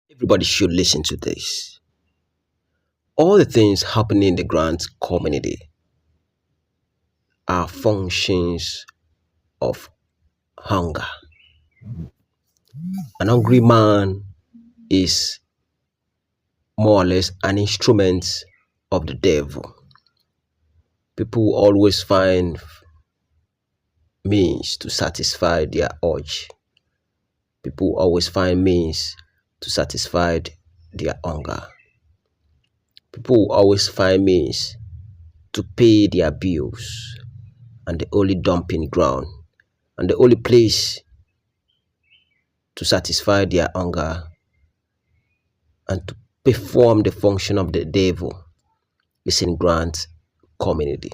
Everybody should listen to this. All the things happening in the grant community are functions of hunger. An hungry man is more or less an instrument of the devil. People always find means to satisfy their urge. People always find means to satisfy their hunger. People always find means to pay their bills, and the only dumping ground and the only place to satisfy their hunger and to perform the function of the devil is in grant community.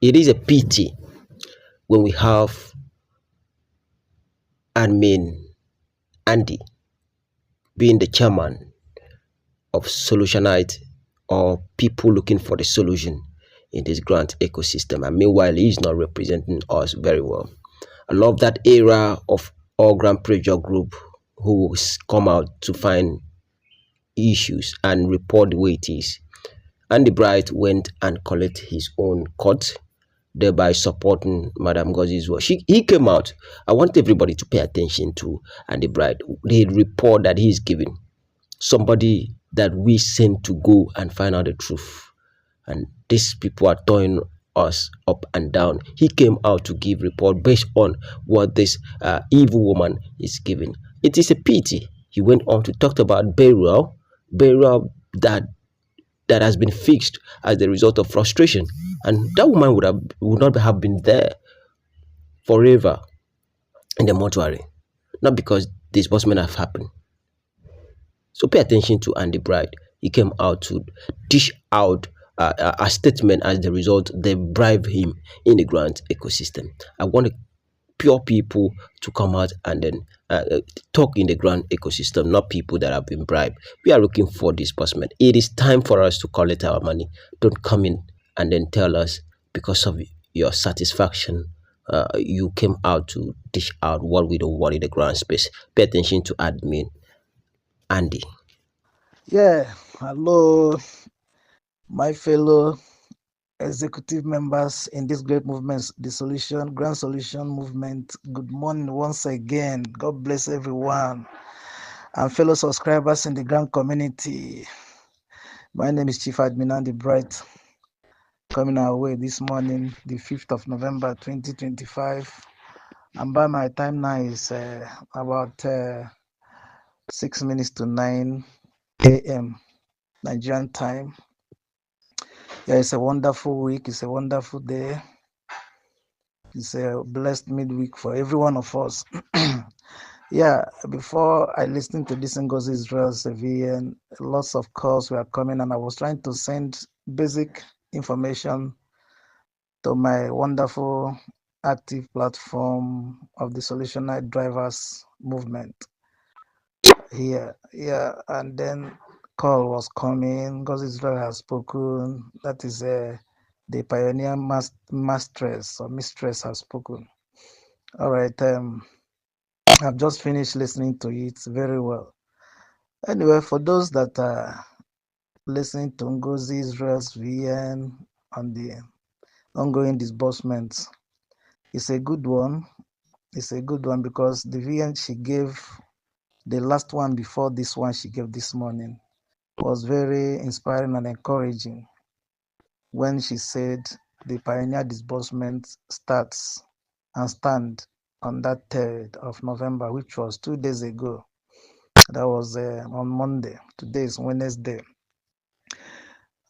It is a pity when we have admin Andy being the chairman of Solutionite or people looking for the solution in this grant ecosystem, and meanwhile he is not representing us very well. I love that era of all grant pressure group who come out to find issues and report the way it is. Andy Bright went and collect his own cut, thereby supporting Madam Gozi's work. He came out. I want everybody to pay attention to Andy Bright. The report that he's giving, somebody that we sent to go and find out the truth. And these people are throwing us up and down. He came out to give report based on what this evil woman is giving. It is a pity. He went on to talk about burial that has been fixed as the result of frustration, and that woman would not have been there forever in the mortuary, not because disbursement have happened. So pay attention to Andy Bright. He came out to dish out a statement as the result they bribe him in the grant ecosystem. I want pure people to come out and then talk in the grant ecosystem, not people that have been bribed. We are looking for disbursement. It is time for us to collect our money. Don't come in and then tell us because of your satisfaction you came out to dish out what we don't want in the grant space. Pay attention to admin Andy. Yeah, hello, my fellow executive members in this great movement, the Solution, Grand Solution Movement. Good morning once again. God bless everyone. And fellow subscribers in the Grand Community. My name is Chief Admin Andy Bright, coming our way this morning, the 5th of November 2025. And by my time now is about 6 minutes to 9 a.m. Nigerian time. Yeah, it's a wonderful week. It's a wonderful day. It's a blessed midweek for every one of us. Yeah, before I listened to this Ngozi Israel's VN, lots of calls were coming, and I was trying to send basic information to my wonderful active platform of the Solutionite Drivers Movement here. Yeah, and then call was coming. Ngozi Israel has spoken. That is the pioneer mastress or mistress has spoken. All right. I've just finished listening to it very well. Anyway, for those that are listening to Ngozi Israel's VN on the ongoing disbursements, it's a good one. It's a good one because the VN she gave, the last one before this one she gave this morning, was very inspiring and encouraging when she said the pioneer disbursement starts and stand on that 3rd of November, which was 2 days ago. That was on Monday. Today is Wednesday.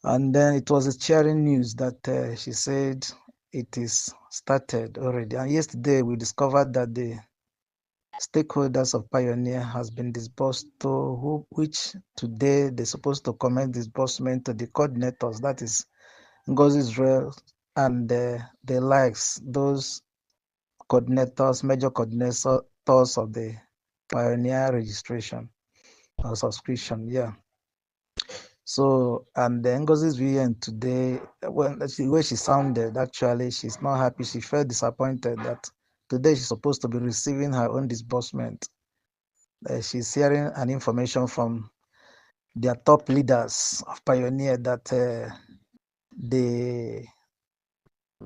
And then it was a cheering news that she said it is started already. And yesterday we discovered that the stakeholders of Pioneer has been disbursed to which today they're supposed to commence disbursement to the coordinators, that is Ngozi Israel and the likes, those coordinators, major coordinators of the Pioneer registration or subscription. Yeah. So, and then Ngozi's VN today, when the way she sounded, actually, she's not happy. She felt disappointed that today she's supposed to be receiving her own disbursement. She's hearing an information from their top leaders of Pioneer that the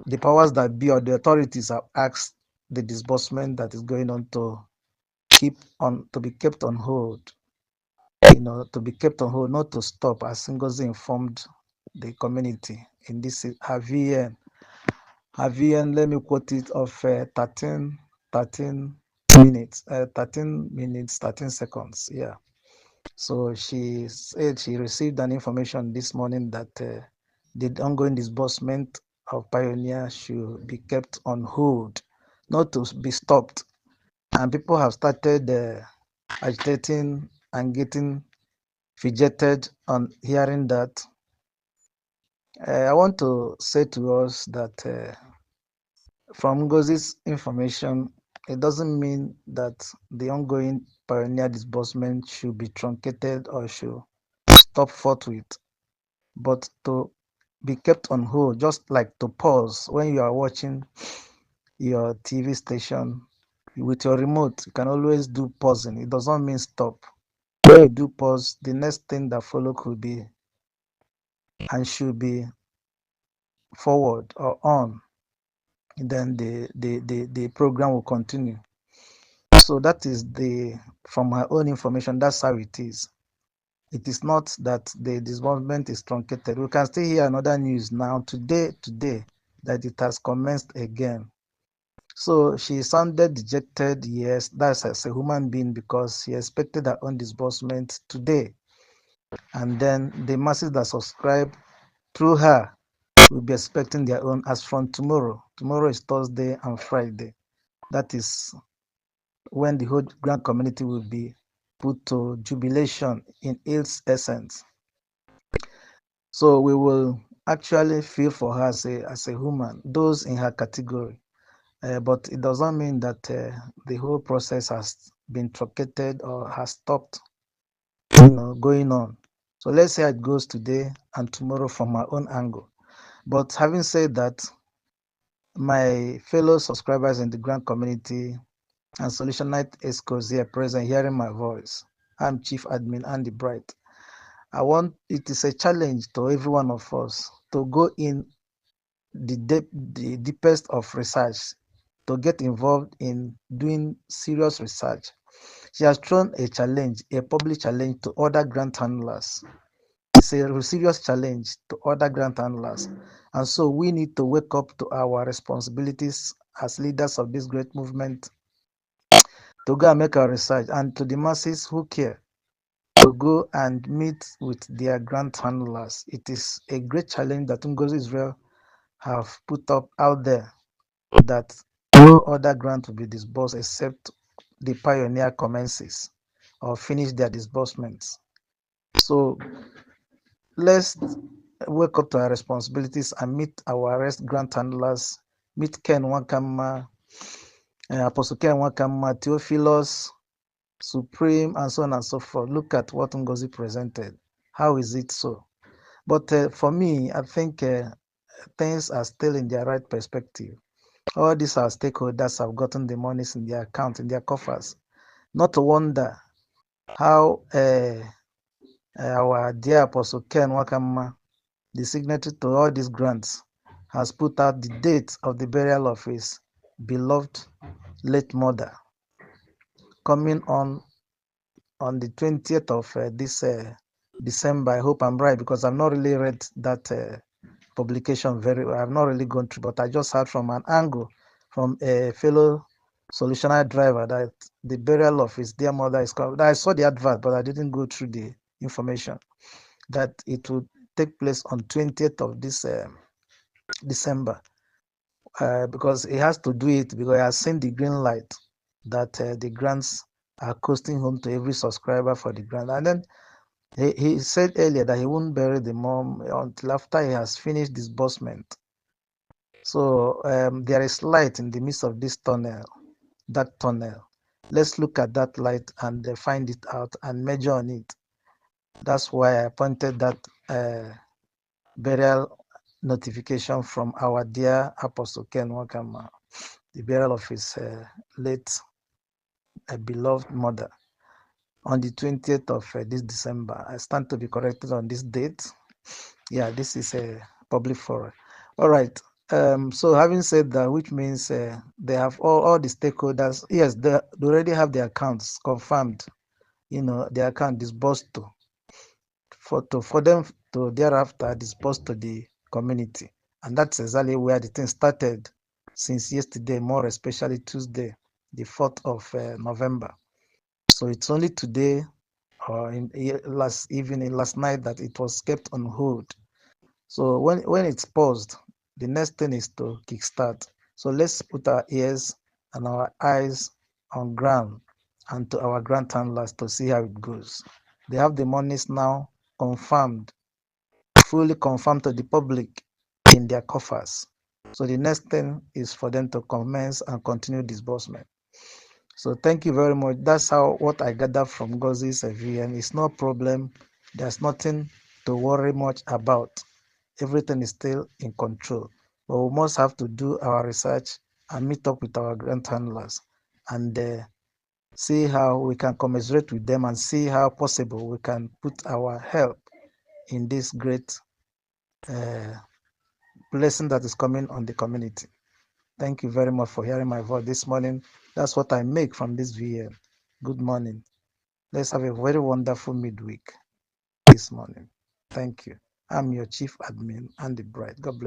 the powers that be or the authorities have asked the disbursement that is going on to be kept on hold. To be kept on hold, not to stop, as Ngozi informed the community in this her VN. Her VN, let me quote it, of 13 minutes, 13 minutes, 13 seconds. Yeah. So she said she received an information this morning that the ongoing disbursement of Pioneer should be kept on hold, not to be stopped. And people have started agitating and getting fidgeted on hearing that. I want to say to us that from Ngozi's information, it doesn't mean that the ongoing Pioneer disbursement should be truncated or should stop forthwith, but to be kept on hold, just like to pause when you are watching your TV station with your remote. You can always do pausing. It does not mean stop. When you do pause, the next thing that follow could be and should be forward or on. Then the program will continue. So that is from my own information, that's how it is. It is not that the disbursement is truncated. We can still hear another news now today, that it has commenced again. So she sounded dejected, yes, that's as a human being, because she expected her own disbursement today. And then the masses that subscribe through her will be expecting their own as from tomorrow. Tomorrow is Thursday and Friday. That is when the whole grand community will be put to jubilation in its essence. So we will actually feel for her as a human, those in her category. But it doesn't mean that the whole process has been truncated or has stopped, going on. So let's say it goes today and tomorrow from my own angle. But having said that, my fellow subscribers in the grand community and Solutionite Escorts here present hearing my voice, I'm Chief Admin Andy Bright. It is a challenge to every one of us to go in the deepest of research, to get involved in doing serious research. She has thrown a public challenge to other grant handlers. It's a serious challenge to other grant handlers. And so we need to wake up to our responsibilities as leaders of this great movement to go and make our research, and to the masses who care to go and meet with their grant handlers. It is a great challenge that Ngozi Israel have put up out there, that no other grant will be disbursed except the Pioneer commences or finish their disbursements. So let's wake up to our responsibilities and meet our arrest grant handlers, meet Ken Wakama, Apostle Ken Wakama, Theophilus, Supreme, and so on and so forth. Look at what Ngozi presented. How is it so? But for me, I think things are still in their right perspective. All these our stakeholders have gotten the monies in their account, in their coffers. Not to wonder how our dear Apostle Ken Wakama, the signatory to all these grants, has put out the date of the burial of his beloved late mother, coming on the 20th of this December. I hope I'm right, because I've not really read that publication very well. I've not really gone through, but I just heard from an angle from a fellow solutionary driver that the burial of his dear mother is coming. I saw the advert, but I didn't go through the information that it would take place on 20th of this December, because he has to do it because he has seen the green light that the grants are costing home to every subscriber for the grant. And then he said earlier that he won't bury the mom until after he has finished disbursement. So there is light in the midst of this tunnel, that tunnel. Let's look at that light and find it out and measure on it. That's why I appointed that burial notification from our dear Apostle Ken Wakama, the burial of his late beloved mother. on the 20th of this December. I stand to be corrected on this date. Yeah, this is a public forum. All right. So having said that, which means they have all the stakeholders. Yes, they already have their accounts confirmed. Their account disbursed to for them to thereafter disperse to the community. And that's exactly where the thing started since yesterday, more especially Tuesday, the 4th of November. So it's only today or in last evening, last night, that it was kept on hold. So when it's paused, the next thing is to kickstart. So let's put our ears and our eyes on ground and to our grant handlers to see how it goes. They have the monies now confirmed, fully confirmed to the public in their coffers. So the next thing is for them to commence and continue disbursement. So thank you very much. That's how what I gather from Gozi's VN. It's no problem. There's nothing to worry much about. Everything is still in control. But we must have to do our research and meet up with our grant handlers and see how we can commiserate with them and see how possible we can put our help in this great uh, blessing that is coming on the community. Thank you very much for hearing my voice this morning. That's what I make from this VN. Good morning. Let's have a very wonderful midweek this morning. Thank you. I'm your chief admin, Andy Bright. God bless.